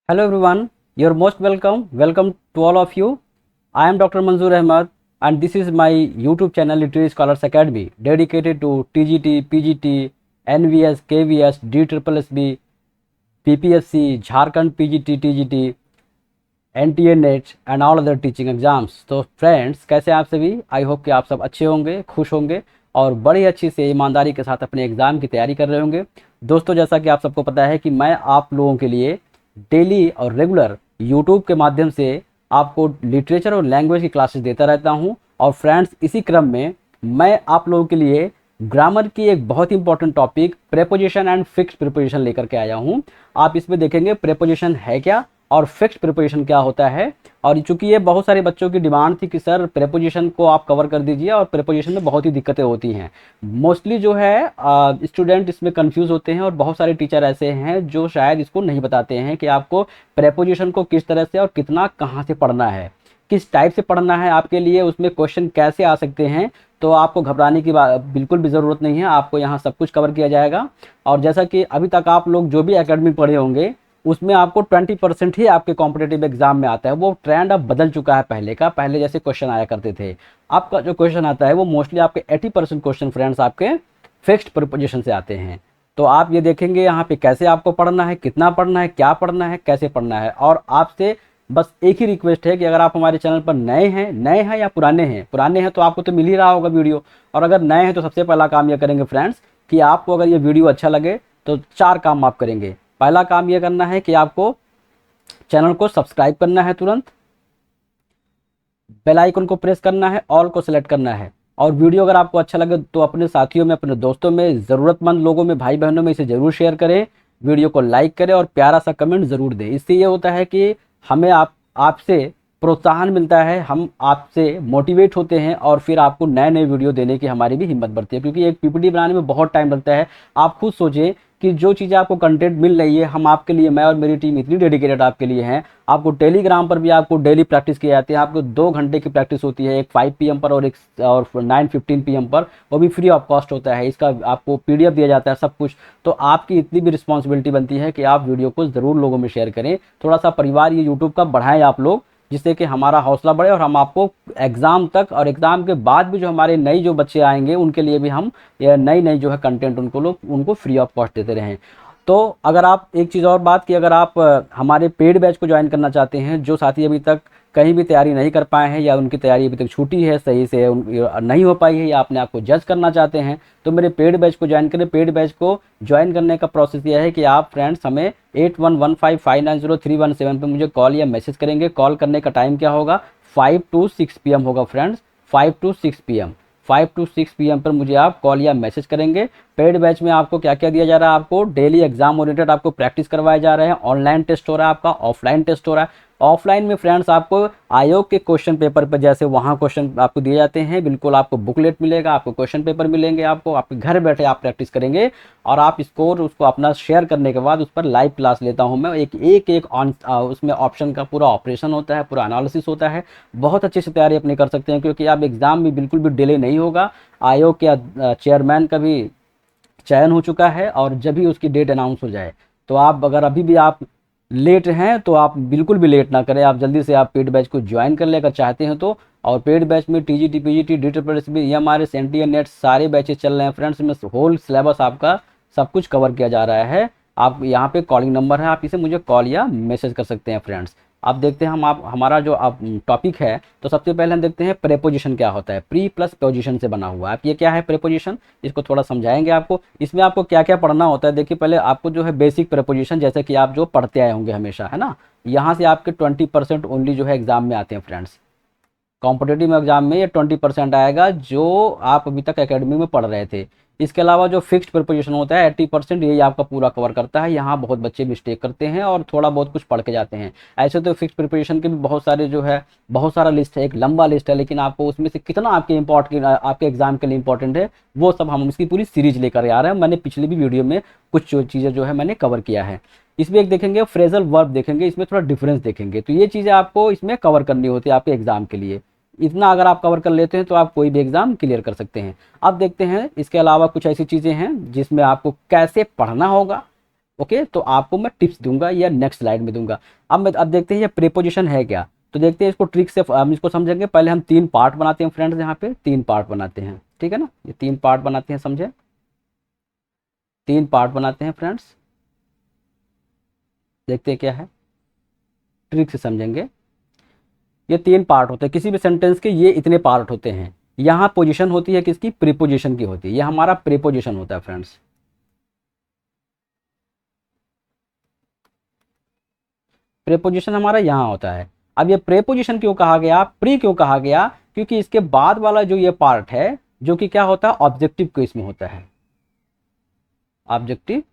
Hello everyone, you're most welcome. Welcome to all of you. I am Dr. Manzoor Ahmad and this is my YouTube channel Literary Scholars Academy dedicated to TGT, PGT, NVS, KVS, DSSB, PPSC, Jharkhand PGT, TGT, NTA net and all other teaching exams. तो friends, कैसे हैं आप सभी? I hope कि आप सब अच्छे होंगे, खुश होंगे और बड़ी अच्छी से ईमानदारी के साथ अपने एग्ज़ाम की तैयारी कर रहे होंगे। दोस्तों, जैसा कि आप सबको पता है कि मैं आप लोगों के लिए डेली और रेगुलर यूट्यूब के माध्यम से आपको लिटरेचर और लैंग्वेज की क्लासेस देता रहता हूं। और फ्रेंड्स, इसी क्रम में मैं आप लोगों के लिए ग्रामर की एक बहुत important topic preposition and fixed preposition लेकर के आया हूं। आप इसमें देखेंगे प्रेपोजिशन है क्या और फिक्स्ड प्रिपोजिशन क्या होता है। और चूंकि ये बहुत सारे बच्चों की डिमांड थी कि सर प्रेपोजिशन को आप कवर कर दीजिए और प्रेपोजिशन में बहुत ही दिक्कतें होती हैं। मोस्टली जो है स्टूडेंट इसमें कंफ्यूज होते हैं और बहुत सारे टीचर ऐसे हैं जो शायद इसको नहीं बताते हैं कि आपको प्रेपोजिशन को किस तरह से और कितना कहाँ से पढ़ना है, किस टाइप से पढ़ना है, आपके लिए उसमें क्वेश्चन कैसे आ सकते हैं। तो आपको घबराने की बिल्कुल भी ज़रूरत नहीं है, आपको यहाँ सब कुछ कवर किया जाएगा। और जैसा कि अभी तक आप लोग जो भी एकेडमी पढ़े होंगे उसमें आपको 20% ही आपके कॉम्पिटेटिव एग्जाम में आता है। वो ट्रेंड अब बदल चुका है पहले का। पहले जैसे क्वेश्चन आया करते थे, आपका जो क्वेश्चन आता है वो मोस्टली आपके 80% क्वेश्चन फ्रेंड्स आपके फिक्स्ड प्रिपोजिशन से आते हैं। तो आप ये देखेंगे यहाँ पे कैसे आपको पढ़ना है, कितना पढ़ना है, क्या पढ़ना है, कैसे पढ़ना है। और आपसे बस एक ही रिक्वेस्ट है कि अगर आप हमारे चैनल पर नए हैं या पुराने हैं तो आपको तो मिल ही रहा होगा वीडियो। और अगर नए हैं तो सबसे पहला काम ये करेंगे फ्रेंड्स कि आपको अगर ये वीडियो अच्छा लगे तो 4 काम आप करेंगे। पहला काम ये करना है कि आपको चैनल को सब्सक्राइब करना है, तुरंत बेल आइकन को प्रेस करना है, ऑल को सिलेक्ट करना है। और वीडियो अगर आपको अच्छा लगे तो अपने साथियों में, अपने दोस्तों में, ज़रूरतमंद लोगों में, भाई बहनों में इसे ज़रूर शेयर करें। वीडियो को लाइक करें और प्यारा सा कमेंट ज़रूर दें। इससे ये होता है कि हमें आपसे प्रोत्साहन मिलता है, हम आपसे मोटिवेट होते हैं और फिर आपको नए नए वीडियो देने की हमारी भी हिम्मत बढ़ती है। क्योंकि एक पीपीटी बनाने में बहुत टाइम लगता है। आप खुद सोचें कि जो चीज़ें आपको कंटेंट मिल रही है, हम आपके लिए, मैं और मेरी टीम इतनी डेडिकेटेड आपके लिए हैं। आपको टेलीग्राम पर भी आपको डेली प्रैक्टिस की जाती है। आपको 2 घंटे की प्रैक्टिस होती है, एक 5 PM पर और एक 9:15 PM पर, वो भी फ्री ऑफ कॉस्ट होता है। इसका आपको PDF दिया जाता है, सब कुछ। तो आपकी इतनी भी रिस्पॉन्सिबिलिटी बनती है कि आप वीडियो को ज़रूर लोगों में शेयर करें। थोड़ा सा परिवार ये यूट्यूब का बढ़ाएं आप लोग, जिससे कि हमारा हौसला बढ़े और हम आपको एग्ज़ाम तक और एग्ज़ाम के बाद भी जो हमारे नए जो बच्चे आएंगे उनके लिए भी हम ये नई नई जो है कंटेंट उनको फ्री ऑफ कॉस्ट देते रहें। तो अगर आप एक चीज़ और बात की, अगर आप हमारे पेड बैच को ज्वाइन करना चाहते हैं, जो साथी अभी तक कहीं भी तैयारी नहीं कर पाए हैं या उनकी तैयारी अभी तक छूटी है, सही से नहीं हो पाई है, या अपने आप को जज करना चाहते हैं, तो मेरे पेड बैच को ज्वाइन करें। पेड बैच को ज्वाइन करने का प्रोसेस यह है कि आप फ्रेंड्स हमें 8115590317 पे मुझे कॉल या मैसेज करेंगे। कॉल करने का टाइम क्या होगा? 5 to 6 PM होगा friends, 5 to 6 PM। 5 to 6 PM पर मुझे आप कॉल या मैसेज करेंगे। पेड बैच में आपको क्या क्या दिया जा रहा है? आपको डेली एग्जाम ओरिएंटेड आपको प्रैक्टिस करवाए जा रहे हैं। ऑनलाइन टेस्ट हो रहा है आपका, ऑफलाइन टेस्ट हो रहा है। ऑफलाइन में फ्रेंड्स आपको आयोग के क्वेश्चन पेपर पर जैसे वहाँ क्वेश्चन आपको दिए जाते हैं, बिल्कुल आपको बुकलेट मिलेगा, आपको क्वेश्चन पेपर मिलेंगे, आपको आपके घर बैठे आप प्रैक्टिस करेंगे और आप स्कोर उसको अपना शेयर करने के बाद उस पर लाइव क्लास लेता हूँ मैं। एक उसमें ऑप्शन का पूरा ऑपरेशन होता है, पूरा एनालिसिस होता है। बहुत अच्छे से तैयारी अपनी कर सकते हैं क्योंकि आप एग्जाम में बिल्कुल भी डिले नहीं होगा। आयोग के चेयरमैन का भी चयन हो चुका है और जब भी उसकी डेट अनाउंस हो जाए, तो आप अगर अभी भी आप लेट हैं तो आप बिल्कुल भी लेट ना करें, आप जल्दी से आप पेड बैच को ज्वाइन कर ले अगर चाहते हैं तो। और पेड बैच में TGT, PGT, DSSB, EMRS, NTA net सारे बैचेस चल रहे हैं फ्रेंड्स। में होल सिलेबस आपका सब कुछ कवर किया जा रहा है। आप यहाँ पे कॉलिंग नंबर है, आप इसे मुझे कॉल या मैसेज कर सकते हैं फ्रेंड्स। अब देखते हैं हमारा जो आप टॉपिक है, तो सबसे पहले हम देखते हैं प्रेपोजिशन क्या होता है। प्री प्लस पोजिशन से बना हुआ है। आप ये क्या है प्रेपोजिशन, इसको थोड़ा समझाएंगे आपको। इसमें आपको क्या क्या पढ़ना होता है। देखिए, पहले आपको जो है बेसिक प्रेपोजिशन, जैसे कि आप जो पढ़ते आए होंगे हमेशा, है ना, यहाँ से आपके 20% ओनली जो है एग्जाम में आते हैं फ्रेंड्स। कॉम्पिटेटिव एग्जाम में ये 20% आएगा जो आप अभी तक एकेडमी में पढ़ रहे थे। इसके अलावा जो फिक्स्ड प्रिपरेशन होता है 80% यही आपका पूरा कवर करता है। यहाँ बहुत बच्चे मिस्टेक करते हैं और थोड़ा बहुत कुछ पढ़ के जाते हैं। ऐसे तो फिक्स्ड प्रिपरेशन के भी बहुत सारे जो है, बहुत सारा लिस्ट है, एक लंबा लिस्ट है, लेकिन आपको उसमें से कितना आपके एग्जाम के लिए इंपॉर्टेंट है वो सब हम इसकी पूरी सीरीज लेकर आ रहे हैं। मैंने पिछली भी वीडियो में कुछ चीज़ें जो है मैंने कवर किया है। इसमें एक देखेंगे फ्रेजल वर्ब देखेंगे, इसमें थोड़ा डिफरेंस देखेंगे। तो ये चीज़ें आपको इसमें कवर करनी होती है आपके एग्जाम के लिए। इतना अगर आप कवर कर लेते हैं तो आप कोई भी एग्जाम क्लियर कर सकते हैं। अब देखते हैं इसके अलावा कुछ ऐसी चीज़ें हैं जिसमें आपको कैसे पढ़ना होगा, ओके, तो आपको मैं टिप्स दूंगा या नेक्स्ट स्लाइड में दूंगा। अब देखते हैं ये प्रीपोजिशन है क्या। तो देखते हैं इसको ट्रिक से हम इसको समझेंगे। पहले हम 3 पार्ट बनाते हैं फ्रेंड्स, यहाँ पे 3 पार्ट बनाते हैं, ठीक है ना। ये 3 पार्ट बनाते हैं, समझे, 3 पार्ट बनाते हैं फ्रेंड्स। देखते हैं क्या है, ट्रिक से समझेंगे। ये 3 पार्ट होते हैं किसी भी सेंटेंस के, ये इतने पार्ट होते हैं। यहाँ पोजीशन होती है किसकी, प्रीपोजिशन की होती है। ये हमारा प्रीपोजिशन होता है फ्रेंड्स। प्रीपोजिशन हमारा यहाँ होता है। अब ये प्रीपोजिशन क्यों कहा गया, प्री क्यों कहा गया, क्योंकि इसके बाद वाला जो ये पार्ट है, जो कि क्या होता है, ऑब्जेक्टिव केस में होता है। ऑब्जेक्टिव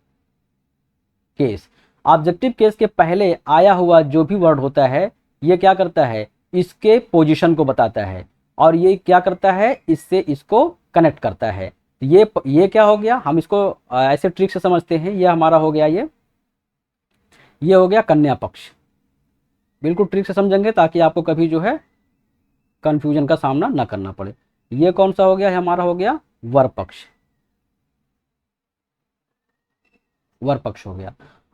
केस, ऑब्जेक्टिव केस के पहले आया हुआ जो भी वर्ड होता है, ये क्या करता है, इसके पोजीशन को बताता है, और ये क्या करता है, इससे इसको कनेक्ट करता है। ये क्या हो गया, हम इसको ऐसे ट्रिक से समझते हैं। ये हमारा हो गया, ये हो गया कन्या पक्ष। बिल्कुल ट्रिक से समझेंगे ताकि आपको कभी जो है कंफ्यूजन का सामना ना करना पड़े। ये कौन सा हो गया, हमारा हो गया वर पक्ष, वर पक्ष हो गया।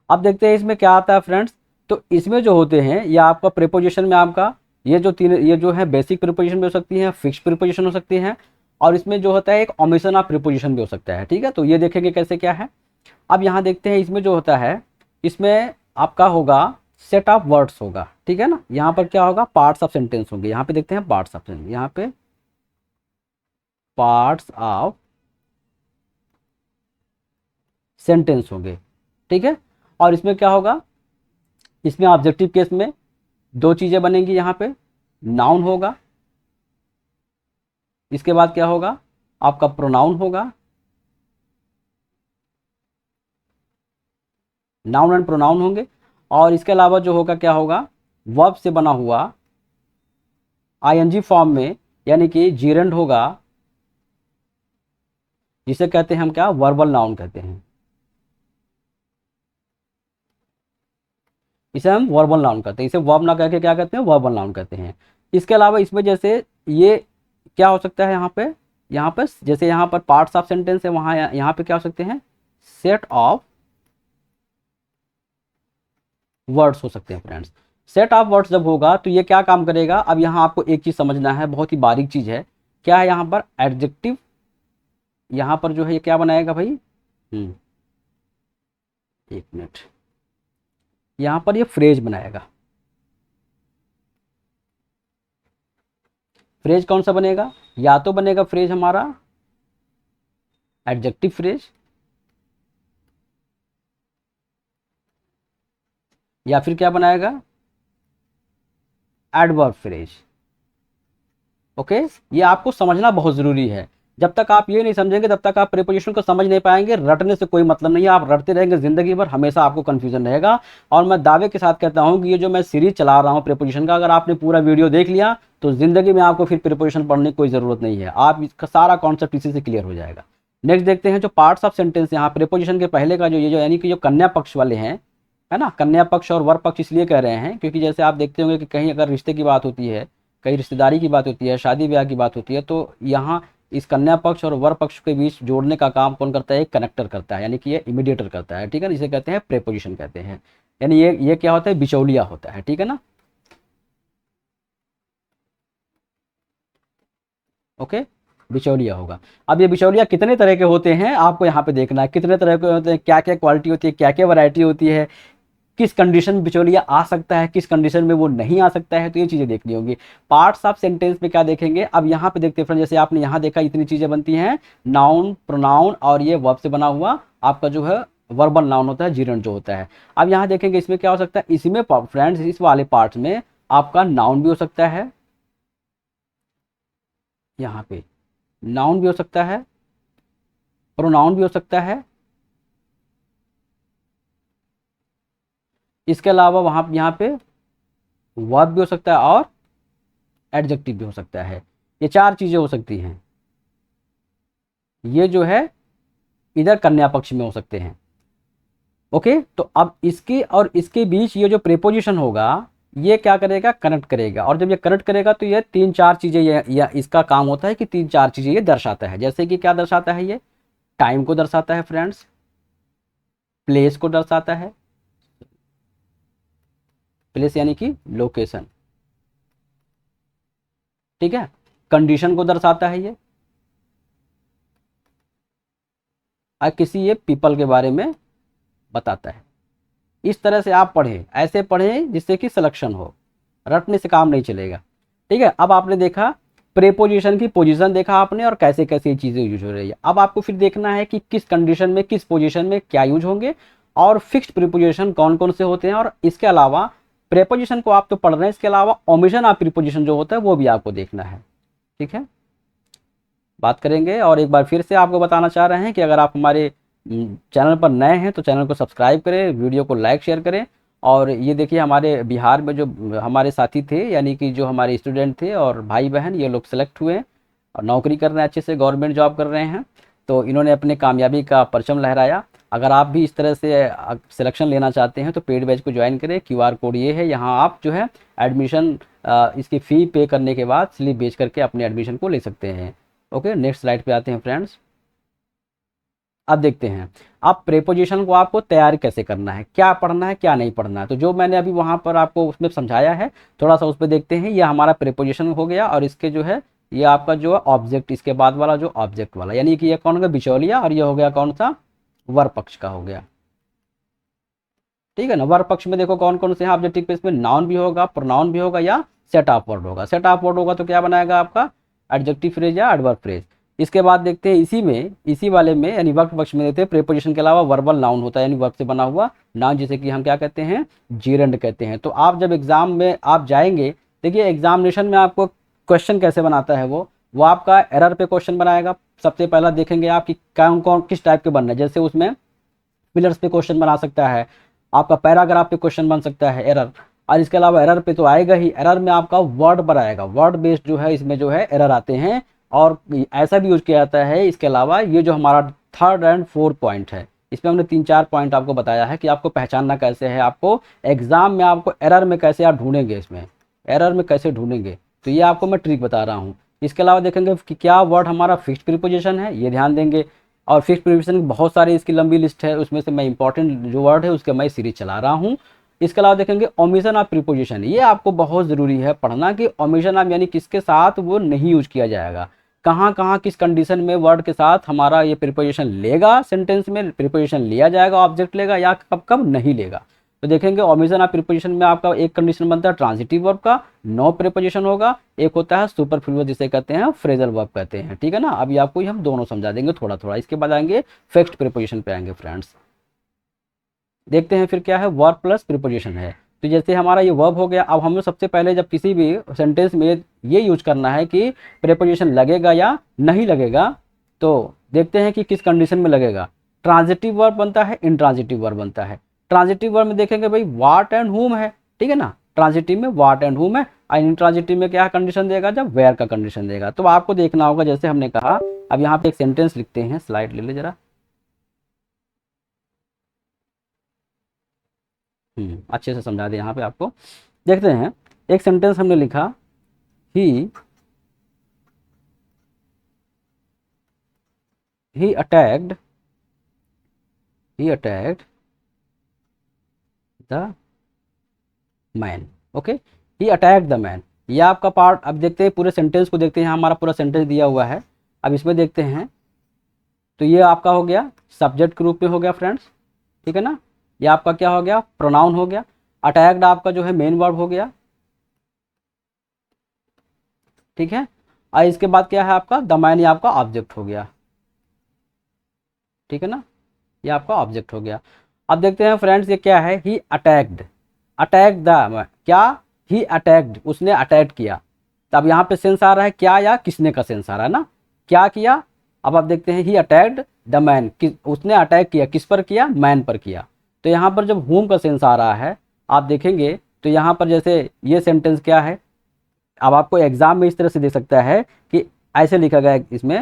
अब देखते हैं इसमें क्या आता है फ्रेंड्स। तो इसमें जो होते हैं, ये आपका प्रीपोजिशन में आपका ये जो तीन, ये जो है बेसिक प्रीपोजिशन भी हो सकती है, फिक्स प्रीपोजिशन हो सकती है, और इसमें जो होता है एक ओमिशन ऑफ प्रीपोजिशन भी हो सकता है, ठीक है। तो ये देखेंगे कैसे क्या है। अब यहाँ देखते हैं इसमें जो होता है, इसमें आपका होगा सेट ऑफ वर्ड्स होगा, ठीक है ना। यहाँ पर क्या होगा, पार्ट्स ऑफ सेंटेंस होंगे। यहाँ पे देखते हैं पार्ट्स ऑफ सेंटेंस, यहाँ पे पार्ट्स ऑफ सेंटेंस होंगे, ठीक है। और इसमें क्या होगा, इसमें ऑब्जेक्टिव केस में 2 चीजें बनेंगी। यहाँ पे नाउन होगा, इसके बाद क्या होगा, आपका प्रोनाउन होगा। नाउन एंड प्रोनाउन होंगे, और इसके अलावा जो होगा क्या होगा, वर्ब से बना हुआ आईएनजी फॉर्म में, यानी कि जीरेंड होगा, जिसे कहते हैं हम क्या, वर्बल नाउन कहते हैं। इसे हम वर्बल नाउन कहते हैं, इसे वर्ब ना कहकर क्या कहते हैं, वर्बल नाउन कहते हैं। इसके अलावा इसमें जैसे ये क्या हो सकता है, यहाँ पर जैसे यहाँ पर पार्ट्स ऑफ सेंटेंस है, वहाँ यहाँ पे क्या हो सकते हैं, सेट ऑफ वर्ड्स हो सकते हैं फ्रेंड्स। सेट ऑफ वर्ड्स जब होगा तो ये क्या काम करेगा। अब यहाँ आपको एक चीज़ समझना है, बहुत ही बारीक चीज़ है। क्या है यहाँ पर, एडजेक्टिव, यहाँ पर जो है ये क्या बनाएगा भाई, 1 मिनट, यहाँ पर ये फ्रेज बनाएगा। फ्रेज कौन सा बनेगा, या तो बनेगा फ्रेज हमारा एडजेक्टिव फ्रेज, या फिर क्या बनाएगा, एडवर्ब फ्रेज। ओके, ये आपको समझना बहुत ज़रूरी है। जब तक आप ये नहीं समझेंगे तब तक आप प्रीपोजिशन को समझ नहीं पाएंगे। रटने से कोई मतलब नहीं है, आप रटते रहेंगे ज़िंदगी भर, हमेशा आपको कन्फ्यूजन रहेगा। और मैं दावे के साथ कहता हूँ कि ये जो मैं सीरीज चला रहा हूँ प्रीपोजिशन का, अगर आपने पूरा वीडियो देख लिया तो ज़िंदगी में आपको फिर प्रीपोजिशन पढ़ने की कोई ज़रूरत नहीं है। आप इसका सारा कॉन्सेप्ट इसी से क्लियर हो जाएगा। नेक्स्ट देखते हैं जो पार्ट्स ऑफ सेंटेंस, यहाँ प्रीपोजिशन के पहले का जो ये जो यानी कि जो कन्या पक्ष वाले हैं, है ना। कन्या पक्ष और वर पक्ष इसलिए कह रहे हैं क्योंकि जैसे आप देखते होंगे कि कहीं अगर रिश्ते की बात होती है, कहीं रिश्तेदारी की बात होती है, शादी ब्याह की बात होती है, तो यहाँ इस कन्या पक्ष और वर पक्ष के बीच जोड़ने का काम कौन करता है, एक कनेक्टर करता है, यानी कि ये इमीडिएटर करता है, ठीक है ना। इसे कहते हैं प्रीपोजिशन कहते हैं, यानी ये क्या होता है, बिचौलिया होता है, ठीक है ना। ओके, बिचौलिया होगा। अब ये बिचौलिया कितने तरह के होते हैं आपको यहाँ पे देखना है, कितने तरह के होते हैं, क्या क्या क्वालिटी होती है, क्या क्या वैरायटी होती है, किस कंडीशन में बिचौलिया आ सकता है, किस कंडीशन में वो नहीं आ सकता है, तो ये चीज़ें देखनी होंगी। पार्ट्स ऑफ सेंटेंस में क्या देखेंगे, अब यहाँ पे देखते हैं फ्रेंड, जैसे आपने यहाँ देखा इतनी चीज़ें बनती हैं, नाउन, प्रोनाउन, और ये वर्ब से बना हुआ आपका जो है वर्बल नाउन होता है, जीरेंड जो होता है। अब यहाँ देखेंगे इसमें क्या हो सकता है, इसमें फ्रेंड्स इस वाले पार्ट्स में आपका नाउन भी हो सकता है, यहाँ पे नाउन भी हो सकता है, प्रोनाउन भी हो सकता है, इसके अलावा वहाँ यहाँ पे वर्ब भी हो सकता है, और एडजेक्टिव भी हो सकता है। ये 4 चीज़ें हो सकती हैं। ये जो है इधर कन्या पक्ष में हो सकते हैं। ओके, तो अब इसके और इसके बीच ये जो प्रीपोजिशन होगा, ये क्या करेगा, कनेक्ट करेगा। और जब ये कनेक्ट करेगा तो ये 3-4 चीज़ें, ये इसका काम होता है कि 3-4 चीज़ें ये दर्शाता है। जैसे कि क्या दर्शाता है, ये टाइम को दर्शाता है फ्रेंड्स, प्लेस को दर्शाता है, प्लेस यानी कि लोकेशन, ठीक है। कंडीशन को दर्शाता है ये, और किसी ये पीपल के बारे में बताता है। इस तरह से आप पढ़ें, ऐसे पढ़ें जिससे कि सिलेक्शन हो, रटने से काम नहीं चलेगा, ठीक है। अब आपने देखा प्रेपोजिशन की पोजीशन देखा आपने, और कैसे कैसे ये चीज़ें यूज हो रही है। अब आपको फिर देखना है कि किस कंडीशन में, किस पोजीशन में क्या यूज होंगे, और फिक्स्ड प्रीपोजिशन कौन कौन से होते हैं। और इसके अलावा प्रेपोजिशन को आप तो पढ़ रहे हैं, इसके अलावा ओमिशन ऑफ प्रीपोजिशन जो होता है वो भी आपको देखना है, ठीक है। बात करेंगे, और एक बार फिर से आपको बताना चाह रहे हैं कि अगर आप हमारे चैनल पर नए हैं तो चैनल को सब्सक्राइब करें, वीडियो को लाइक शेयर करें। और ये देखिए हमारे बिहार में जो हमारे साथी थे, यानी कि जो हमारे स्टूडेंट थे और भाई बहन, ये लोग सेलेक्ट हुए और नौकरी कर रहे हैं, अच्छे से गवर्नमेंट जॉब कर रहे हैं। तो इन्होंने अपने कामयाबी का परचम लहराया। अगर आप भी इस तरह से सिलेक्शन लेना चाहते हैं तो पेड बैच को ज्वाइन करें। क्यूआर कोड ये है, यहाँ आप जो है एडमिशन इसकी फ़ी पे करने के बाद स्लिप बेच करके अपने एडमिशन को ले सकते हैं। ओके, नेक्स्ट स्लाइड पे आते हैं फ्रेंड्स। अब देखते हैं आप प्रेपोजिशन को आपको तैयार कैसे करना है, क्या पढ़ना है क्या नहीं पढ़ना है। तो जो मैंने अभी वहाँ पर आपको उसमें समझाया है, थोड़ा सा उस पर देखते हैं। ये हमारा प्रेपोजिशन हो गया, और इसके जो है ये आपका जो है ऑब्जेक्ट, इसके बाद वाला जो ऑब्जेक्ट वाला, यानी कि ये कौन हो गया, बिचौलिया, और ये हो गया कौन सा, वर पक्ष का हो गया, ठीक है ना। वर पक्ष में देखो कौन कौन से हैं ऑब्जेक्टिव पे, इसमें नाउन भी होगा, प्रोनाउन भी होगा, या सेट ऑफ वर्ड होगा। सेट ऑफ वर्ड होगा तो क्या बनाएगा आपका, एडजेक्टिव फ्रेज या एडवर्ब फ्रेज। इसके बाद देखते हैं इसी में, इसी वाले में यानी वर्ब पक्ष में देखते हैं प्रेपोजिशन के अलावा वर्बल नाउन होता है, यानी वर्ब से बना हुआ नाउन, जिसे कि हम क्या कहते हैं, जीरंड कहते हैं। तो आप जब एग्जाम में आप जाएंगे, देखिए एग्जामिनेशन में आपको क्वेश्चन कैसे बनाता है वो आपका एरर पे क्वेश्चन बनाएगा। सबसे पहला देखेंगे आप कि कौन कौन किस टाइप के बनना है, जैसे उसमें पिलर्स पे क्वेश्चन बना सकता है, आपका पैराग्राफ पे क्वेश्चन बन सकता है एरर। और इसके अलावा एरर पे तो आएगा ही, एरर में आपका वर्ड पर आएगा, वर्ड बेस्ड जो है इसमें जो है एरर आते हैं। और ऐसा भी यूज किया जाता है। इसके अलावा ये जो हमारा थर्ड एंड फोर्थ पॉइंट है, इसमें हमने 3-4 पॉइंट आपको बताया है कि आपको पहचानना कैसे है, आपको एग्जाम में आपको एरर में कैसे आप ढूंढेंगे, इसमें एरर में कैसे ढूंढेंगे, तो ये आपको मैं ट्रिक बता रहा हूँ। इसके अलावा देखेंगे कि क्या वर्ड हमारा फिक्स्ड प्रीपोजिशन है, ये ध्यान देंगे। और फिक्स्ड प्रीपोजिशन की बहुत सारी इसकी लंबी लिस्ट है, उसमें से मैं इंपॉर्टेंट जो वर्ड है उसके मैं सीरीज चला रहा हूँ। इसके अलावा देखेंगे ओमिशन ऑफ प्रीपोजिशन, ये आपको बहुत ज़रूरी है पढ़ना कि ओमिशन ऑफ यानी किसके साथ वो नहीं यूज किया जाएगा, कहाँ कहाँ किस कंडीशन में वर्ड के साथ हमारा ये प्रीपोजिशन लेगा, सेंटेंस में प्रीपोजिशन लिया जाएगा, ऑब्जेक्ट लेगा, या कब कब नहीं लेगा। तो देखेंगे ओमिशन ऑफ प्रीपोजिशन में आपका एक कंडीशन बनता है ट्रांजिटिव वर्ब का, नो प्रीपोजिशन होगा, एक होता है सुपरफ्लुअस जिसे कहते हैं फ्रेजल वर्ब कहते हैं, ठीक है ना। अभी आपको हम दोनों समझा देंगे थोड़ा थोड़ा। इसके बाद आएंगे फिक्स्ड प्रीपोजिशन पे आएंगे फ्रेंड्स। देखते हैं फिर क्या है, वर्ब प्लस प्रीपोजिशन है। तो जैसे हमारा ये वर्ब हो गया, अब हमें सबसे पहले जब किसी भी सेंटेंस में ये यूज करना है कि प्रीपोजिशन लगेगा या नहीं लगेगा, तो देखते हैं कि किस कंडीशन में लगेगा। ट्रांजिटिव वर्ब बनता है, इंट्रांजिटिव वर्ब बनता है। ट्रांजिटिव वर्ब में देखेंगे भाई व्हाट एंड हुम है, ठीक है ना, ट्रांजिटिव में व्हाट एंड हुम है, और इंट्रांजिटिव में क्या कंडीशन देगा, जब वेयर का कंडीशन देगा। तो आपको देखना होगा, जैसे हमने कहा, अब यहाँ पे एक सेंटेंस लिखते हैं, स्लाइड ले ले जरा। अच्छे से समझा दे यहाँ पे आपको। देखते हैं एक सेंटेंस हमने लिखा, he he attacked the man. Okay, he attacked the man, ये आपका पार्ट। अब देखते हैं पूरे सेंटेंस को, देखते हैं हमारा पूरा सेंटेंस दिया हुआ है। अब इसमें देखते हैं, तो ये आपका हो गया सब्जेक्ट के रूप में हो गया फ्रेंड्स, ठीक है ना। ये आपका क्या हो गया, प्रोनाउन हो गया। अटैक्ड आपका जो है मेन वर्ब हो गया, ठीक है। और इसके बाद क्या है आपका, द मैन, ये आपका ऑब्जेक्ट हो गया, ठीक है ना, ये आपका ऑब्जेक्ट हो गया। अब देखते हैं फ्रेंड्स ये क्या है, ही अटैक्ड, अटैक द क्या, ही अटैक्ड, उसने अटैक किया। तो अब यहाँ पे सेंस आ रहा है क्या या किसने का सेंस आ रहा है ना, क्या किया। अब आप देखते हैं ही अटैक्ड द मैन, उसने अटैक किया, किस पर किया, मैन पर किया। तो यहाँ पर जब होम का सेंस आ रहा है, आप देखेंगे तो यहाँ पर जैसे ये सेंटेंस क्या है, अब आपको एग्जाम में इस तरह से दे सकता है कि ऐसे लिखा गया है इसमें,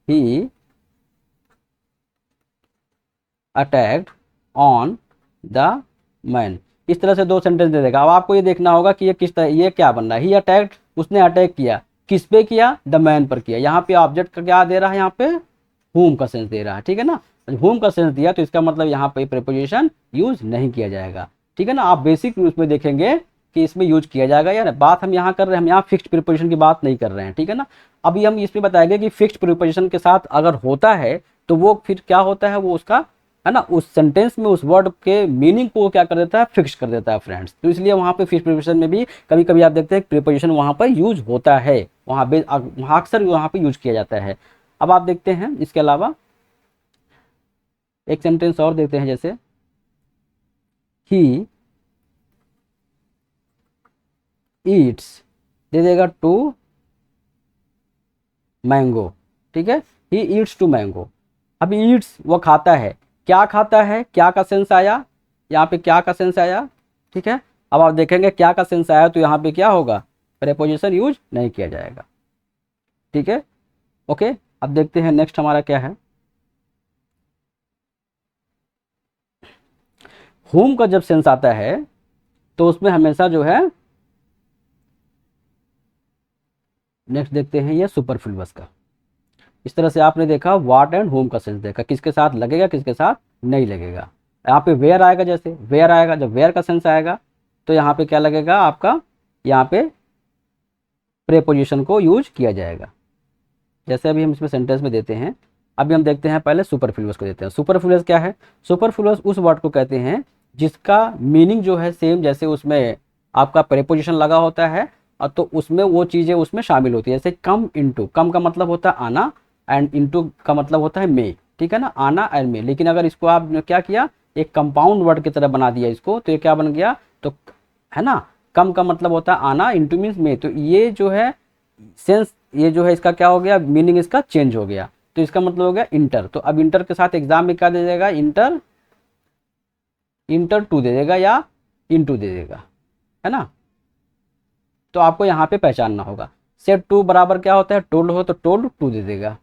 ही अटैक्ड ऑन द मैन, इस तरह से दो सेंटेंस दे देगा। अब आपको ये देखना होगा कि ये किस तरह, ये क्या बनना है, ही अटैक्ड, उसने अटैक किया, किस पे किया, द मैन पर किया। यहाँ पे ऑब्जेक्ट का क्या दे रहा है, यहाँ पे होम का सेंस दे रहा है, ठीक है ना। होम का सेंस दिया तो इसका मतलब यहाँ पे प्रीपोजिशन यूज नहीं किया जाएगा। ठीक है ना, आप बेसिक रूल्स में देखेंगे कि इसमें यूज किया जाएगा या बात हम यहाँ कर रहे हैं, हम यहाँ फिक्स्ड प्रीपोजिशन की बात नहीं कर रहे हैं। ठीक है ना, अभी हम इसमें बताएंगे कि फिक्स्ड प्रीपोजिशन के साथ अगर होता है तो वो फिर क्या होता है, वो उसका है ना उस सेंटेंस में उस वर्ड के मीनिंग को क्या कर देता है, फिक्स कर देता है फ्रेंड्स। तो इसलिए वहाँ पे फिक्स्ड प्रीपोजिशन में भी कभी कभी आप देखते हैं प्रीपोजिशन वहाँ पर यूज होता है, वहाँ अक्सर वहाँ पे यूज किया जाता है। अब आप देखते हैं इसके अलावा एक सेंटेंस और देखते हैं, जैसे ही ईट्स दे देगा टू मैंगो। ठीक है, ही ईट्स टू मैंगो। अब ईट्स वो खाता है, क्या खाता है, क्या का सेंस आया, यहाँ पे क्या का सेंस आया। ठीक है, अब आप देखेंगे क्या का सेंस आया तो यहाँ पे क्या होगा, प्रीपोजिशन यूज नहीं किया जाएगा। ठीक है, ओके। अब देखते हैं नेक्स्ट हमारा क्या है। होम का जब सेंस आता है तो उसमें हमेशा जो है, नेक्स्ट देखते हैं ये सुपरफ्लूअस का। इस तरह से आपने देखा वाट एंड होम का सेंस देखा, किसके साथ लगेगा किसके साथ नहीं लगेगा। यहाँ पे वेयर आएगा, जैसे वेयर आएगा, जब वेयर का सेंस आएगा तो यहाँ पे क्या लगेगा आपका, यहाँ पे प्रीपोजिशन को यूज किया जाएगा। जैसे अभी हम इसमें सेंटेंस में देते हैं, अभी हम देखते हैं पहले सुपरफ्लूअस को देते हैं। सुपरफ्लूअस क्या है, सुपरफ्लूअस उस वर्ड को कहते हैं जिसका मीनिंग जो है सेम जैसे उसमें आपका प्रीपोजिशन लगा होता है, और तो उसमें वो चीज़ें उसमें शामिल होती है। जैसे कम इनटू, कम का मतलब होता है आना एंड इनटू का मतलब होता है में। ठीक है ना, आना एंड में। लेकिन अगर इसको आपने क्या किया, एक कंपाउंड वर्ड की तरह बना दिया इसको, तो ये क्या बन गया, तो है ना, कम का मतलब होता है आना, इनटू मीन्स में। तो ये जो है सेंस, ये जो है इसका क्या हो गया, मीनिंग इसका चेंज हो गया। तो इसका मतलब हो गया इंटर। तो अब इंटर के साथ एग्जाम में क्या दे देगा, इंटर, इंटर टू दे देगा या इनटू दे देगा, है ना। तो आपको यहाँ पे पहचानना होगा। सेट टू बराबर क्या होता है, टोल्ड हो तो टोल्ड टू दे देगा।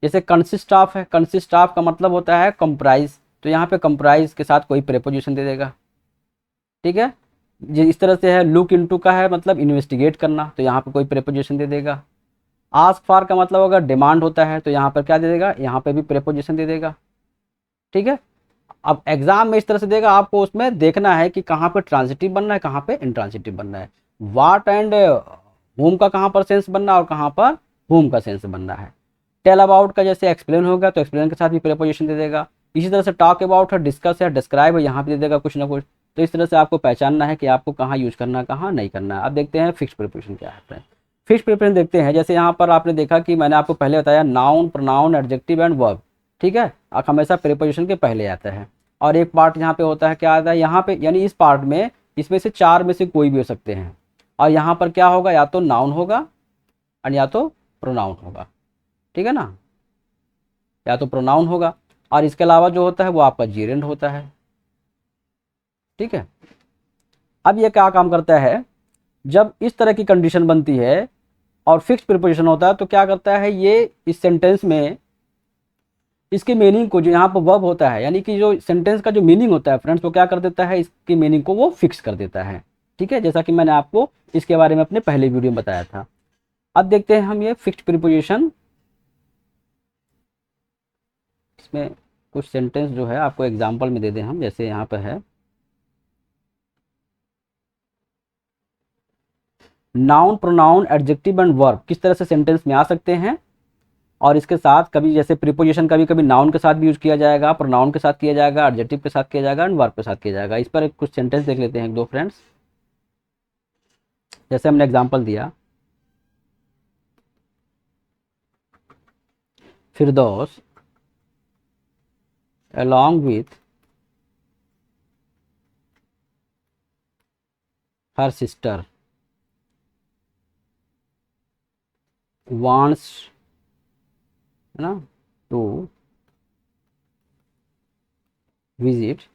जैसे कंसिस्ट ऑफ है, कंसिस्ट ऑफ का मतलब होता है कंप्राइज, तो यहाँ पे कंप्राइज के साथ कोई प्रीपोजिशन दे देगा। ठीक है, इस तरह से है लुक इनटू का है मतलब इन्वेस्टिगेट करना, तो यहाँ पे कोई प्रीपोजिशन दे देगा। आस्क फॉर का मतलब अगर डिमांड होता है तो यहाँ पर क्या दे देगा, यहाँ पे भी प्रीपोजिशन दे देगा। ठीक है, अब एग्जाम में इस तरह से देगा, आपको उसमें देखना है कि कहाँ पे ट्रांजिटिव बनना है, कहाँ पे इंट्रांजिटिव बनना है। वाट एंड होम का कहाँ पर सेंस बनना है और कहाँ पर होम का सेंस बनना है। टेल अबाउट का जैसे एक्सप्लेन होगा तो एक्सप्लेन के साथ भी प्रीपोजिशन दे देगा। इसी तरह से टॉक अबाउट है, डिस्कस है, डिस्क्राइब है, यहाँ पे दे देगा कुछ ना कुछ। तो इस तरह से आपको पहचानना है कि आपको कहाँ यूज करना है, कहाँ नहीं करना है। अब देखते हैं फिक्स्ड प्रीपोजिशन क्या है फ्रेंड। फिक्स्ड प्रीपोजिशन देखते हैं, जैसे यहाँ पर आपने देखा कि मैंने आपको पहले बताया noun, pronoun, adjective and verb. ठीक है, हमेशा प्रीपोजिशन के पहले आता है। और एक पार्ट यहाँ पे होता है, क्या आता है यहाँ पे, यानी इस पार्ट में इसमें से चार में से कोई भी हो सकते हैं। और यहाँ पर क्या होगा, या तो नाउन होगा और या तो प्रोनाउन होगा। ठीक है ना, या तो प्रोनाउन होगा, और इसके अलावा जो होता है वो आपका जीरेंड होता है। ठीक है, अब ये क्या काम करता है, जब इस तरह की कंडीशन बनती है और फिक्स्ड प्रीपोजिशन होता है तो क्या करता है, ये इस सेंटेंस में इसके मीनिंग को, जो यहाँ पर वर्ब होता है, यानी कि जो सेंटेंस का जो मीनिंग होता है फ्रेंड्स, वो क्या कर देता है, इसकी मीनिंग को वो फिक्स कर देता है। ठीक है, जैसा कि मैंने आपको इसके बारे में अपने पहले वीडियो में बताया था। अब देखते हैं हम ये फिक्स्ड प्रीपोजिशन, इसमें कुछ सेंटेंस जो है आपको एग्जांपल में दे दें हम, जैसे यहाँ पर है noun, pronoun, adjective and verb किस तरह से सेंटेंस में आ सकते हैं। और इसके साथ कभी जैसे प्रीपोजिशन कभी कभी नाउन के साथ भी यूज किया जाएगा, प्रोनाउन के साथ किया जाएगा, एडजेक्टिव के साथ किया जाएगा एंड वर्ब के साथ किया जाएगा। इस पर एक कुछ सेंटेंस देख लेते हैं एक दो फ्रेंड्स। जैसे हमने एग्जांपल दिया, फिरदौस along with her sister wants, है ना, to visit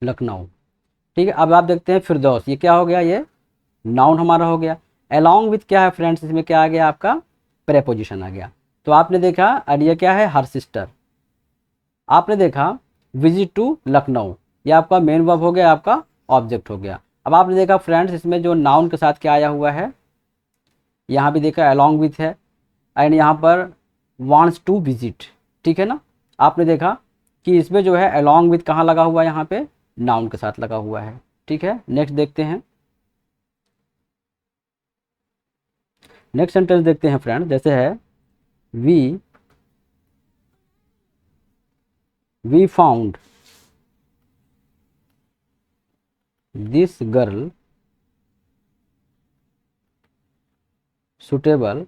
लखनऊ। ठीक है, अब आप देखते हैं फिरदौस, ये क्या हो गया, ये नाउन हमारा हो गया। along with क्या है फ्रेंड्स, इसमें क्या आ गया आपका, प्रेपोजिशन आ गया। तो आपने देखा, और ये क्या है, हर सिस्टर। आपने देखा विजिट टू लखनऊ, ये आपका मेन वर्ब हो गया, आपका ऑब्जेक्ट हो गया। अब आपने देखा फ्रेंड्स, इसमें जो नाउन के साथ क्या आया हुआ है, यहाँ भी देखा along with है, एंड यहाँ पर वांट्स टू विजिट, ठीक है ना। आपने देखा कि इसमें जो है along with कहाँ लगा हुआ है, यहाँ पे नाउन के साथ लगा हुआ है, ठीक है। नेक्स्ट देखते हैं, नेक्स्ट सेंटेंस देखते हैं फ्रेंड, जैसे है we found this girl suitable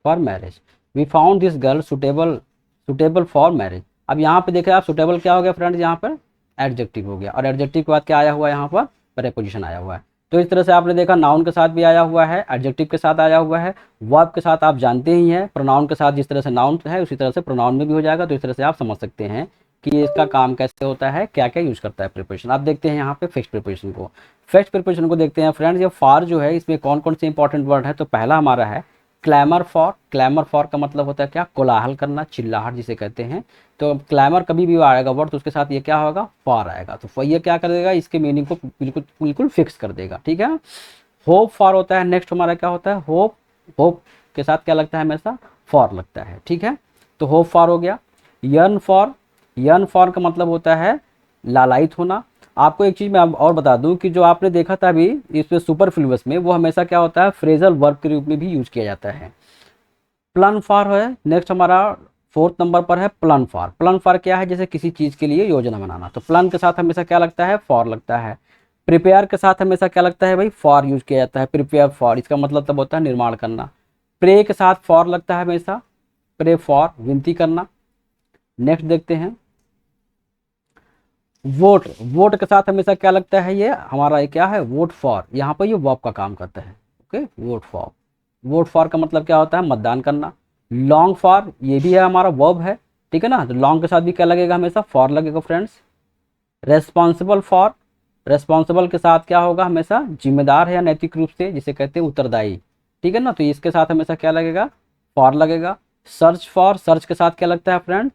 for marriage. We found this girl suitable for marriage. अब यहाँ पे देखें आप, सुटेबल क्या हो गया फ्रेंड्स, यहाँ पर एडजेक्टिव हो गया, और एडजेक्टिव के बाद क्या आया हुआ है, यहाँ पर प्रेपोजिशन आया हुआ है। तो इस तरह से आपने देखा नाउन के साथ भी आया हुआ है, एडजेक्टिव के साथ आया हुआ है, वर्ब के साथ आप जानते ही हैं, प्रोनाउन के साथ जिस तरह से नाउन है उसी तरह से प्रोनाउन में भी हो जाएगा। तो इस तरह से आप समझ सकते हैं कि इसका काम कैसे होता है, क्या क्या यूज करता है प्रिपरेशन। आप देखते हैं यहाँ पे फिक्स्ड प्रिपरेशन को, फिक्स्ड प्रिपरेशन को देखते हैं फ्रेंड्स। ये फॉर जो है इसमें कौन कौन से इंपॉर्टेंट वर्ड है, तो पहला हमारा है क्लैमर फॉर। क्लैमर फॉर का मतलब होता है क्या, कोलाहल करना, चिल्लाहट जिसे कहते हैं। तो क्लैमर कभी भी आएगा वर्ड तो उसके साथ ये क्या होगा, फॉर आएगा। तो ये क्या कर देगा, इसके मीनिंग को बिल्कुल बिल्कुल फिक्स कर देगा, ठीक है। होप फॉर होता है, नेक्स्ट हमारा क्या होता है, होप। होप के साथ क्या लगता है, हमेशा फॉर लगता है, ठीक है। तो होप फॉर हो गया। यर्न फॉर, यर्न फॉर का मतलब होता है लालायित होना। आपको एक चीज़ मैं और बता दूं कि जो आपने देखा था अभी इसमें सुपरफ्लूअस में, वो हमेशा क्या होता है, फ्रेजल वर्ब के रूप में भी यूज किया जाता है। प्लान फॉर है नेक्स्ट हमारा, फोर्थ नंबर पर है प्लान फॉर। प्लान फॉर क्या है, जैसे किसी चीज़ के लिए योजना बनाना। तो प्लान के साथ हमेशा क्या लगता है, फॉर लगता है। प्रिपेयर के साथ हमेशा क्या लगता है भाई, फॉर यूज किया जाता है। प्रिपेयर फॉर, इसका मतलब तब होता है निर्माण करना। प्रे के साथ फॉर लगता है हमेशा, प्रे फॉर, विनती करना। नेक्स्ट देखते हैं वोट। वोट के साथ हमेशा क्या लगता है, ये हमारा ये क्या है, वोट फॉर। यहाँ पर ये वर्ब का काम करता है, okay, vote for. Vote for का मतलब क्या होता है, मतदान करना। लॉन्ग फॉर, ये भी है हमारा वर्ब है, ठीक है ना। तो लॉन्ग के साथ भी क्या लगेगा, हमेशा फॉर लगेगा फ्रेंड्स। रेस्पॉन्सिबल फॉर, रेस्पॉन्सिबल के साथ क्या होगा, हमेशा जिम्मेदार है या नैतिक रूप से, जिसे कहते हैं उत्तरदायी, ठीक है ना। तो इसके साथ हमेशा क्या लगेगा, फॉर लगेगा। सर्च फॉर, सर्च के साथ क्या लगता है फ्रेंड,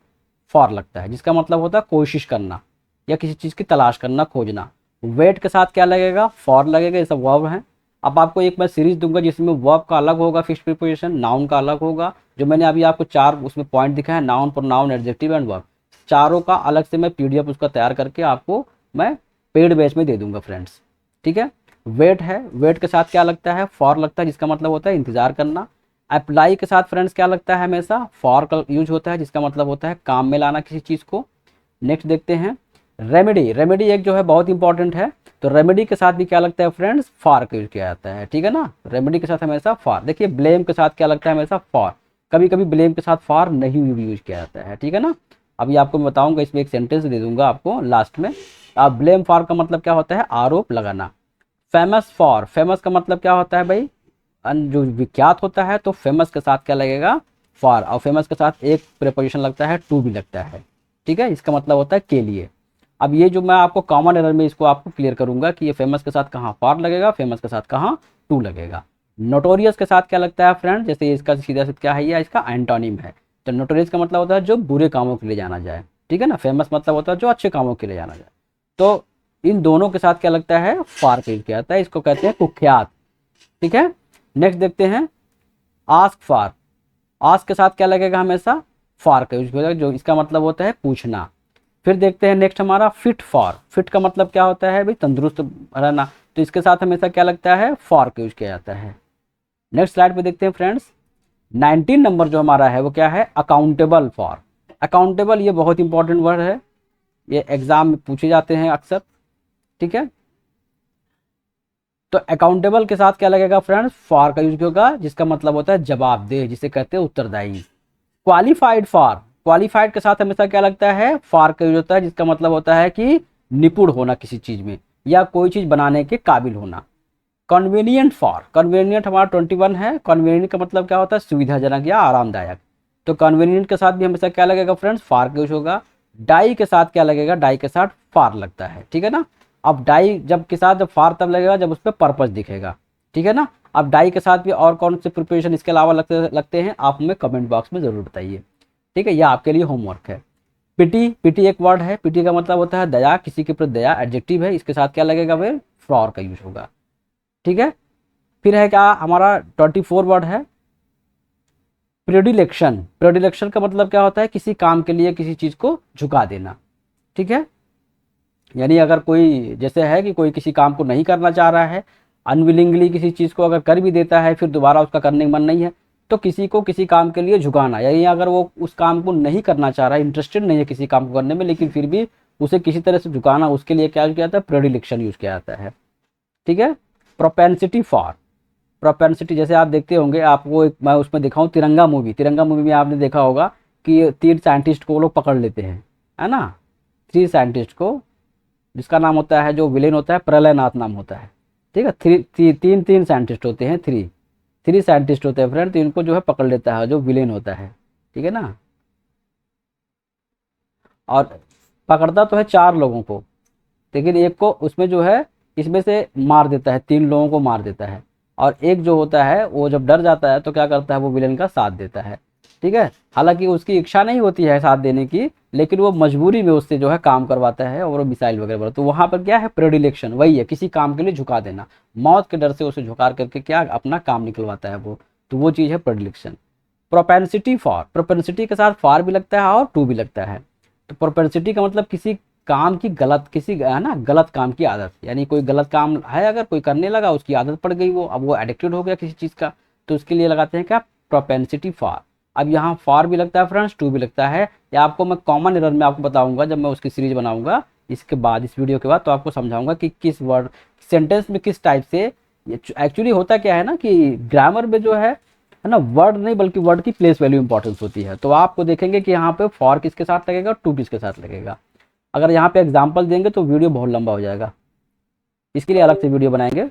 फॉर लगता है, जिसका मतलब होता है कोशिश करना या किसी चीज़ की तलाश करना, खोजना। वेट के साथ क्या लगेगा, फॉर लगेगा, ये सब वर्ब हैं। अब आपको एक मैं सीरीज दूंगा जिसमें वर्ब का अलग होगा फिक्स्ड प्रीपोजिशन, नाउन का अलग होगा। जो मैंने अभी आपको 4 उसमें पॉइंट दिखा है, noun, pronoun, adjective and verb, चारों का अलग से मैं पीडीएफ उसका तैयार करके आपको मैं पेड बैच में दे दूंगा फ्रेंड्स, ठीक है। वेट है, वेट के साथ क्या लगता है, फॉर लगता है, जिसका मतलब होता है इंतजार करना। अप्लाई के साथ फ्रेंड्स क्या लगता है, हमेशा फॉर का यूज होता है, जिसका मतलब होता है काम में लाना किसी चीज़ को। नेक्स्ट देखते हैं रेमेडी। रेमेडी एक जो है बहुत इंपॉर्टेंट है, तो रेमेडी के साथ भी क्या लगता है फ्रेंड्स, फॉर का यूज किया जाता है, ठीक है ना। रेमेडी के साथ हमेशा फॉर। देखिए ब्लेम के साथ क्या लगता है, हमेशा फॉर। कभी कभी ब्लेम के साथ फॉर नहीं यूज किया जाता है, ठीक है ना। अभी आपको मैं बताऊंगा, इसमें एक सेंटेंस दे दूंगा आपको लास्ट में। आप ब्लेम फॉर का मतलब क्या होता है, आरोप लगाना। फेमस फॉर, फेमस का मतलब क्या होता है भाई, जो विख्यात होता है। तो फेमस के साथ क्या लगेगा, फॉर। और फेमस के साथ एक प्रीपोजिशन लगता है, टू भी लगता है, ठीक है। इसका मतलब होता है के लिए। अब ये जो मैं आपको कॉमन एरर में इसको आपको क्लियर करूंगा कि ये फेमस के साथ कहाँ फॉर लगेगा, फेमस के साथ कहाँ टू लगेगा। नोटोरियस के साथ क्या लगता है फ्रेंड, जैसे इसका सीधा सीधा क्या है, ये इसका एंटोनिम है। तो नोटोरियस का मतलब होता है जो बुरे कामों के लिए जाना जाए, ठीक है ना। फेमस मतलब होता है जो अच्छे कामों के लिए जाना जाए। तो इन दोनों के साथ क्या लगता है, फॉर का यूज किया जाता है, इसको कहते हैं कुख्यात, ठीक है। नेक्स्ट देखते हैं आस्क फॉर। आस्क के साथ क्या लगेगा, हमेशा फॉर का यूज होगा, जो इसका मतलब होता है पूछना। फिर देखते हैं नेक्स्ट हमारा फिट फॉर। फिट का मतलब क्या होता है भाई, तंदुरुस्त रहना। तो इसके साथ हमेशा क्या लगता है, फॉर का यूज किया जाता है। नेक्स्ट स्लाइड पे देखते हैं फ्रेंड्स 19 नंबर जो हमारा है वो क्या है, अकाउंटेबल फॉर। अकाउंटेबल ये बहुत इंपॉर्टेंट वर्ड है, ये एग्जाम में पूछे जाते हैं अक्सर, ठीक है। तो अकाउंटेबल के साथ क्या लगेगा फ्रेंड्स, फॉर का यूज होगा, जिसका मतलब होता है जवाबदेह, जिसे कहते हैं उत्तरदायी। क्वालिफाइड फॉर, क्वालिफाइड के साथ हमेशा क्या लगता है, फॉर का यूज होता है, जिसका मतलब होता है कि निपुण होना किसी चीज में या कोई चीज बनाने के काबिल होना। कन्वीनियंट फॉर, कन्वीनियंट हमारा 21 है। कन्वीनियंट का मतलब क्या होता है, सुविधाजनक या आरामदायक। तो कन्वीनियंट के साथ भी हमेशा क्या लगेगा फ्रेंड्स, फॉर का यूज होगा। डाई के साथ क्या लगेगा, डाई के साथ फॉर लगता है, ठीक है ना। अब डाई जब के साथ जब फॉर तब लगेगा जब उस पर पर्पस दिखेगा, ठीक है ना। अब डाई के साथ भी और कौन से प्रिपरेशन इसके अलावा लगते हैं, आप हमें कमेंट बॉक्स में जरूर बताइए, ठीक है। यह आपके लिए होमवर्क है। पिटी, पिटी एक वर्ड है, पिटी का मतलब होता है दया, किसी के प्रति दया, एडजेक्टिव है, इसके साथ क्या लगेगा फिर, फॉर का यूज होगा। ठीक है। फिर है क्या हमारा 24 वर्ड है प्रेडिलेक्शन। प्रेडिलेक्शन का मतलब क्या होता है, किसी काम के लिए किसी चीज़ को झुका देना। ठीक है, यानी अगर कोई जैसे है कि कोई किसी काम को नहीं करना चाह रहा है, अनविलिंगली किसी चीज़ को अगर कर भी देता है फिर दोबारा उसका करने का मन नहीं है, तो किसी को किसी काम के लिए झुकाना, यानी अगर वो उस काम को नहीं करना चाह रहा है, इंटरेस्टेड नहीं है किसी काम को करने में, लेकिन फिर भी उसे किसी तरह से झुकाना, उसके लिए क्या किया जाता है, प्रेडिलेक्शन यूज़ किया जाता है। ठीक है। प्रोपेंसिटी फॉर, प्रोपेंसिटी जैसे आप देखते होंगे, आपको एक मैं उसमें दिखाऊं, तिरंगा मूवी, तिरंगा मूवी में आपने देखा होगा कि 3 साइंटिस्ट को वो लोग पकड़ लेते हैं, है ना, 3 साइंटिस्ट को, जिसका नाम होता है, जो विलेन होता है प्रलय नाथ नाम होता है। ठीक है, तीन साइंटिस्ट होते हैं, थ्री साइंटिस्ट होते हैं फ्रेंड, तो इनको जो है पकड़ लेता है जो विलेन होता है। ठीक है ना, और पकड़ता तो है 4 लोगों को, लेकिन एक को उसमें जो है इसमें से मार देता है, 3 लोगों को मार देता है, और एक जो होता है वो जब डर जाता है तो क्या करता है, वो विलेन का साथ देता है। ठीक है, हालांकि उसकी इच्छा नहीं होती है साथ देने की, लेकिन वो मजबूरी में उससे जो है काम करवाता है और वो मिसाइल वगैरह बना, तो वहाँ पर क्या है, प्रेडिलेक्शन वही है, किसी काम के लिए झुका देना, मौत के डर से उसे झुका करके क्या अपना काम निकलवाता है वो, तो वो चीज़ है प्रेडिलेक्शन। प्रोपेंसिटी फॉर, प्रोपेंसिटी के साथ फॉर भी लगता है और टू भी लगता है। तो प्रोपेंसिटी का मतलब किसी काम की गलत, किसी है ना गलत काम की आदत, यानी कोई गलत काम है अगर कोई करने लगा, उसकी आदत पड़ गई, वो अब वो एडिक्टेड हो गया किसी चीज़ का, तो उसके लिए लगाते हैं क्या, प्रोपेंसिटी फॉर। अब यहाँ फॉर भी लगता है फ्रेंड्स, टू भी लगता है, या आपको मैं कॉमन एरर में आपको बताऊंगा जब मैं उसकी सीरीज बनाऊंगा इसके बाद, इस वीडियो के बाद, तो आपको समझाऊंगा कि किस वर्ड सेंटेंस में किस टाइप से। एक्चुअली होता क्या है ना कि ग्रामर में जो है ना, वर्ड नहीं बल्कि वर्ड की प्लेस वैल्यू इंपॉर्टेंस होती है, तो आपको देखेंगे कि यहाँ पे फॉर किसके साथ लगेगा, टू किसके साथ लगेगा। अगर यहाँ पे एग्जाम्पल देंगे तो वीडियो बहुत लंबा हो जाएगा, इसके लिए अलग से वीडियो बनाएंगे।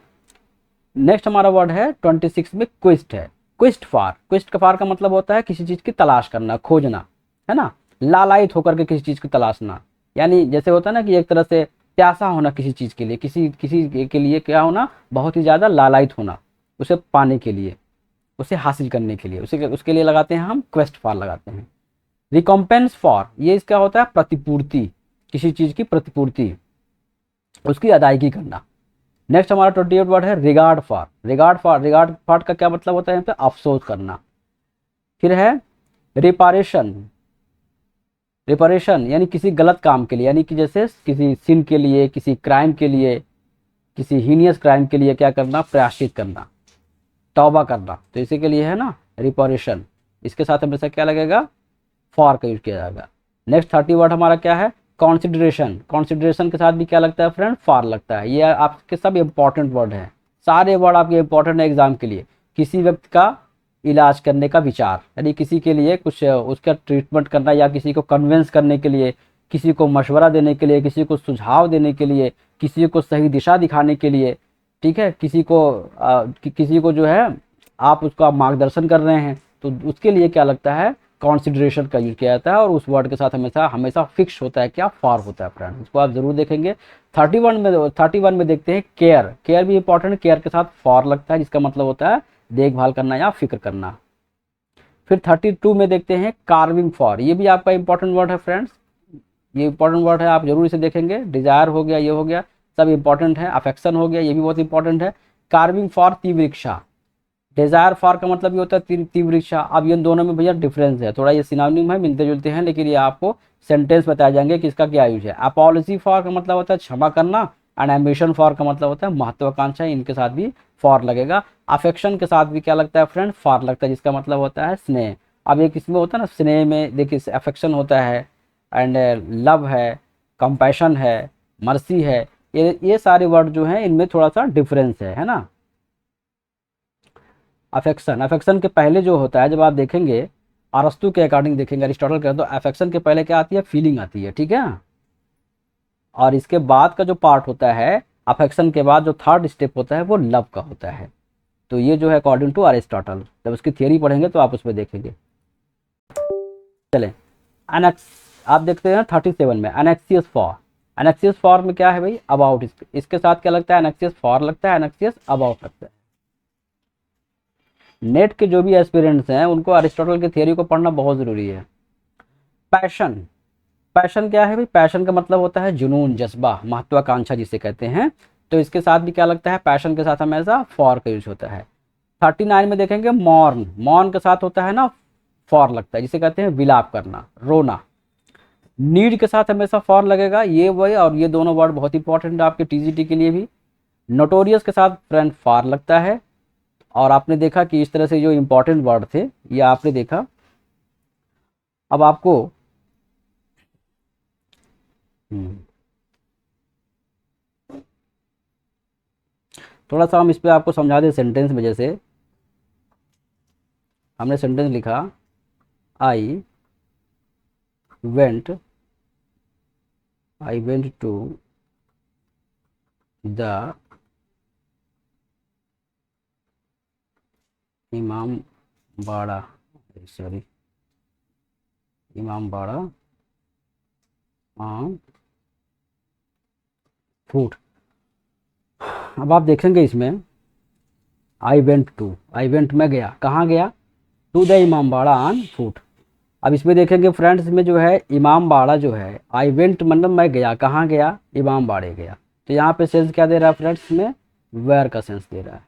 नेक्स्ट हमारा वर्ड है 26 में क्विस्ट है। क्विस्ट फॉर, क्विस्ट का फार का मतलब होता है किसी चीज़ की तलाश करना, खोजना, है ना, लालायित होकर के किसी चीज़ की तलाशना, यानी जैसे होता है ना कि एक तरह से प्यासा होना किसी चीज़ के लिए, किसी किसी के लिए क्या होना, बहुत ही ज़्यादा लालायित होना, उसे पाने के लिए, उसे हासिल करने के लिए, उसे उसके लिए लगाते हैं हम क्वेस्ट फॉर लगाते हैं। रिकॉम्पेंस फॉर, ये इसका होता है प्रतिपूर्ति, किसी चीज़ की प्रतिपूर्ति, उसकी अदायगी करना। नेक्स्ट हमारा 28 वर्ड है रिगार्ड फॉर। रिगार्ड फॉर का क्या मतलब होता है, यहाँ पे अफसोस करना। फिर है रिपारेशन, रिपारेशन यानी किसी गलत काम के लिए, यानी कि जैसे किसी सिन के लिए, किसी क्राइम के लिए, किसी हीनियस क्राइम के लिए क्या करना, प्रायश्चित करना, तौबा करना, तो इसी के लिए है ना रिपारेशन। इसके साथ हमेशा क्या लगेगा, फॉर का यूज किया जाएगा। नेक्स्ट 30 वर्ड हमारा क्या है, कॉन्सिडरेशन। कॉन्सिडरेशन के साथ भी क्या लगता है फ्रेंड, फॉर लगता है। ये आपके सब इंपॉर्टेंट वर्ड हैं, सारे वर्ड आपके इंपॉर्टेंट है एग्जाम के लिए। किसी व्यक्ति का इलाज करने का विचार, यानी किसी के लिए कुछ उसका ट्रीटमेंट करना, या किसी को कन्विंस करने के लिए, किसी को मशवरा देने के लिए, किसी को सुझाव देने के लिए, किसी को सही दिशा दिखाने के लिए। ठीक है, किसी को जो है आप उसका मार्गदर्शन कर रहे हैं, तो उसके लिए क्या लगता है, कॉन्सिडरेशन का यूज किया जाता है, और उस वर्ड के साथ हमेशा हमेशा फिक्स होता है क्या, फॉर होता है फ्रेंड, इसको आप जरूर देखेंगे। 31 में देखते हैं केयर। केयर भी इंपॉर्टेंट है, केयर के साथ फॉर लगता है, जिसका मतलब होता है देखभाल करना या फिक्र करना। फिर 32 में देखते हैं कार्विंग फॉर, ये भी आपका इंपॉर्टेंट वर्ड है फ्रेंड्स, ये इंपॉर्टेंट वर्ड है, आप जरूर इसे देखेंगे। डिजायर हो गया, ये हो गया, सब इंपॉर्टेंट है। अफेक्शन हो गया, ये भी बहुत इंपॉर्टेंट है। कार्विंग फॉर तीव्र इच्छा, डिजायर फॉर का मतलब ये होता है तीव्र इच्छा। अब ये दोनों में भैया डिफरेंस है, थोड़ा ये सिनोनिम है, मिलते जुलते हैं, लेकिन ये आपको सेंटेंस बताए जाएंगे कि इसका क्या यूज है। अपॉलजी फॉर का मतलब होता है क्षमा करना, एंड एम्बिशन फॉर का मतलब होता है महत्वाकांक्षा, इनके साथ भी फॉर लगेगा। अफेक्शन के साथ भी क्या लगता है फ्रेंड, फॉर लगता है, जिसका मतलब होता है स्नेह। अब ये किसमें होता है ना, स्नेह में देखिए अफेक्शन होता है, एंड लव है, कंपैशन है, मर्सी है, ये सारे वर्ड जो हैं इनमें थोड़ा सा डिफरेंस है ना। अफेक्शन, अफेक्शन के पहले जो होता है, जब आप देखेंगे अरस्तु के अकॉर्डिंग देखेंगे, अरिस्टोटल के, तो अफेक्शन के पहले क्या आती है, फीलिंग आती है, ठीक है। और इसके बाद का जो पार्ट होता है, अफेक्शन के बाद जो थर्ड स्टेप होता है वो लव का होता है। तो ये जो है अकॉर्डिंग टू अरिस्टोटल, जब उसकी थियरी पढ़ेंगे तो आप उसमें देखेंगे। चलें, अनेक्स, आप देखते हैं 37 में एनेक्सियस फॉर। एनेक्सियस फॉर में क्या है भाई, अबाउट, इसके साथ क्या लगता है, एनेक्सियस फॉर लगता है, एनेक्सियस अबाउट लगता है। नेट के जो भी एस्पिरेंट्स हैं उनको अरिस्टोटल की थियरी को पढ़ना बहुत ज़रूरी है। पैशन, पैशन क्या है भाई, पैशन का मतलब होता है जुनून, जज्बा, महत्वाकांक्षा जिसे कहते हैं। तो इसके साथ भी क्या लगता है, पैशन के साथ हमेशा फॉर का यूज होता है। 39 में देखेंगे मॉर्न, मॉर्न के साथ होता है ना फॉर लगता है, जिसे कहते हैं विलाप करना, रोना। नीड के साथ हमेशा फॉर लगेगा, ये वही, और ये दोनों वर्ड बहुत इंपॉर्टेंट है आपके टीजीटी के लिए भी। नोटोरियस के साथ फ्रेंड फॉर लगता है। और आपने देखा कि इस तरह से जो इंपॉर्टेंट वर्ड थे ये आपने देखा। अब आपको थोड़ा सा हम इस पे आपको समझा दें सेंटेंस में। जैसे हमने सेंटेंस लिखा, आई वेंट टू द इमाम बाड़ा, सॉरी इमाम बाड़ा फूड। अब आप देखेंगे इसमें आई वेंट में गया, कहाँ गया, टू द इमाम बाड़ा ऑन फूट। अब इसमें देखेंगे फ्रेंड्स में जो है इमाम बाड़ा जो है, आई वेंट मतलब मैं गया, कहाँ गया, इमाम बाड़े गया। तो यहाँ पे सेंस क्या दे रहा है फ्रेंड्स में, वेयर का सेंस दे रहा है।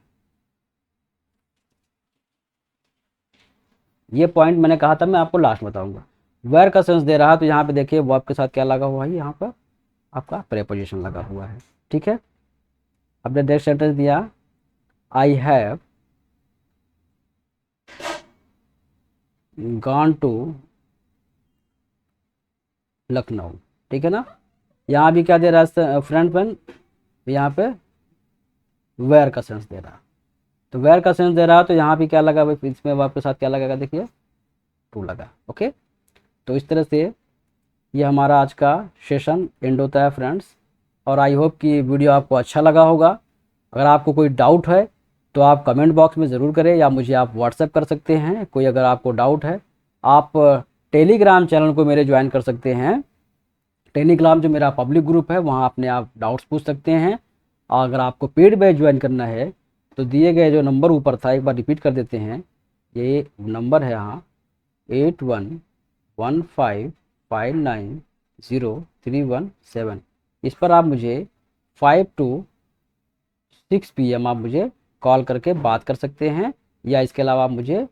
ये पॉइंट मैंने कहा था, मैं आपको लास्ट बताऊंगा। वेयर का सेंस दे रहा है, तो यहाँ पे देखिए वर्ब के साथ क्या लगा हुआ है, यहाँ पर आपका प्रेपोजिशन लगा हुआ है। ठीक है, आपने नेक्स्ट सेंटेंस दिया, I have gone to Lucknow. ठीक है ना, यहाँ भी क्या दे रहा है फ्रंट पेन, यहाँ पे वेयर का सेंस दे रहा। तो वेयर का सेंस दे रहा, तो यहाँ भी क्या लगा भाई, इसमें वर्ब के साथ क्या लगेगा, देखिए टू लगा। ओके, तो इस तरह से ये हमारा आज का सेशन एंड होता है फ्रेंड्स। और आई होप कि वीडियो आपको अच्छा लगा होगा। अगर आपको कोई डाउट है तो आप कमेंट बॉक्स में ज़रूर करें, या मुझे आप व्हाट्सएप कर सकते हैं। कोई अगर आपको डाउट है, आप टेलीग्राम चैनल को मेरे ज्वाइन कर सकते हैं। टेलीग्राम जो मेरा पब्लिक ग्रुप है, वहाँ अपने आप डाउट्स पूछ सकते हैं। और अगर आपको पेड बैच ज्वाइन करना है तो दिए गए जो नंबर ऊपर था, एक बार रिपीट कर देते हैं, ये नंबर है यहाँ 8115590317। इस पर आप मुझे 5 to 6 PM आप मुझे कॉल करके बात कर सकते हैं, या इसके अलावा आप मुझे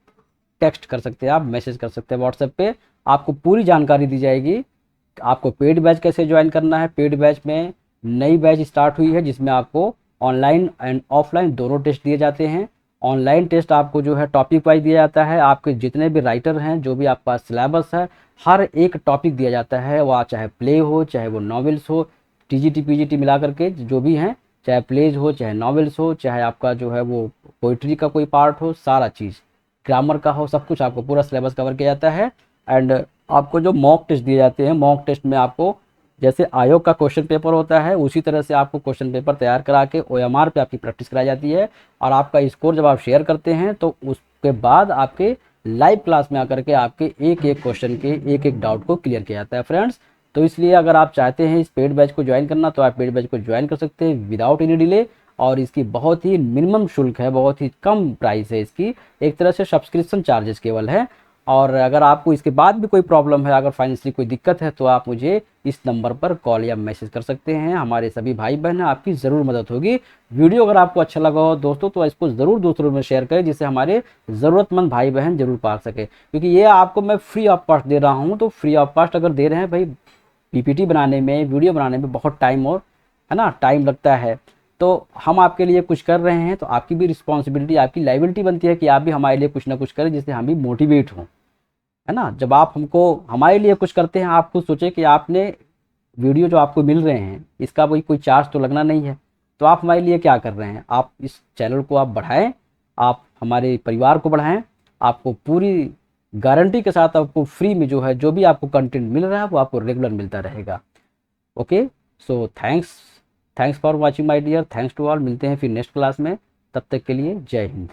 टेक्स्ट कर सकते हैं, आप मैसेज कर सकते हैं व्हाट्सएप पे। आपको पूरी जानकारी दी जाएगी। आपको पेड बैच कैसे ज्वाइन करना है। पेड बैच में नई बैच स्टार्ट हुई है, जिसमें आपको ऑनलाइन एंड ऑफलाइन दोनों टेस्ट दिए जाते हैं। ऑनलाइन टेस्ट आपको जो है टॉपिक वाइज दिया जाता है। आपके जितने भी राइटर हैं, जो भी आपके पास सिलेबस है, हर एक टॉपिक दिया जाता है। वह चाहे प्ले हो, चाहे वो नॉवेल्स हो, टीजीटी पीजीटी मिला करके जो भी हैं, चाहे प्लेज हो, चाहे नॉवेल्स हो, चाहे आपका जो है वो पोइट्री का कोई पार्ट हो, सारा चीज़, ग्रामर का हो, सब कुछ आपको पूरा सिलेबस कवर किया जाता है। एंड आपको जो मॉक टेस्ट दिए जाते हैं, मॉक टेस्ट में आपको जैसे आयोग का क्वेश्चन पेपर होता है, उसी तरह से आपको क्वेश्चन पेपर तैयार करा के OMR पे आपकी प्रैक्टिस कराई जाती है। और आपका स्कोर जब आप शेयर करते हैं तो उसके बाद आपके लाइव क्लास में आकर के आपके एक एक क्वेश्चन के एक एक डाउट को क्लियर किया जाता है फ्रेंड्स। तो इसलिए अगर आप चाहते हैं इस पेड बैच को ज्वाइन करना, तो आप पेड बैच को ज्वाइन कर सकते हैं विदाउट एनी डिले। और इसकी बहुत ही मिनिमम शुल्क है, बहुत ही कम प्राइस है इसकी, एक तरह से सब्सक्रिप्शन चार्जेस केवल है। और अगर आपको इसके बाद भी कोई प्रॉब्लम है, अगर फाइनेंशियली कोई दिक्कत है, तो आप मुझे इस नंबर पर कॉल या मैसेज कर सकते हैं। हमारे सभी भाई बहन हैं, आपकी ज़रूर मदद होगी। वीडियो अगर आपको अच्छा लगा हो दोस्तों, तो इसको ज़रूर दूसरों में शेयर करें, जिससे हमारे ज़रूरतमंद भाई बहन जरूर पा सके। क्योंकि ये आपको मैं फ्री ऑफ कॉस्ट दे रहा हूँ। तो फ्री ऑफ कॉस्ट अगर दे रहे हैं भाई, PPT बनाने में, वीडियो बनाने में बहुत टाइम और है ना टाइम लगता है, तो हम आपके लिए कुछ कर रहे हैं, तो आपकी भी रिस्पॉन्सिबिलिटी, आपकी लाइबिलिटी बनती है कि आप भी हमारे लिए कुछ ना कुछ करें, जिससे हम भी मोटिवेट हों, है ना। जब आप हमको हमारे लिए कुछ करते हैं, आप खुद सोचें कि आपने वीडियो जो आपको मिल रहे हैं, इसका कोई चार्ज तो लगना नहीं है। तो आप हमारे लिए क्या कर रहे हैं, आप इस चैनल को आप बढ़ाएं, आप हमारे परिवार को बढ़ाएं। आपको पूरी गारंटी के साथ आपको फ्री में जो है, जो भी आपको कंटेंट मिल रहा है, वो आपको रेगुलर मिलता रहेगा। Okay, so thanks for watching my dear, thanks to all. मिलते हैं फिर नेक्स्ट क्लास में, तब तक के लिए जय हिंद।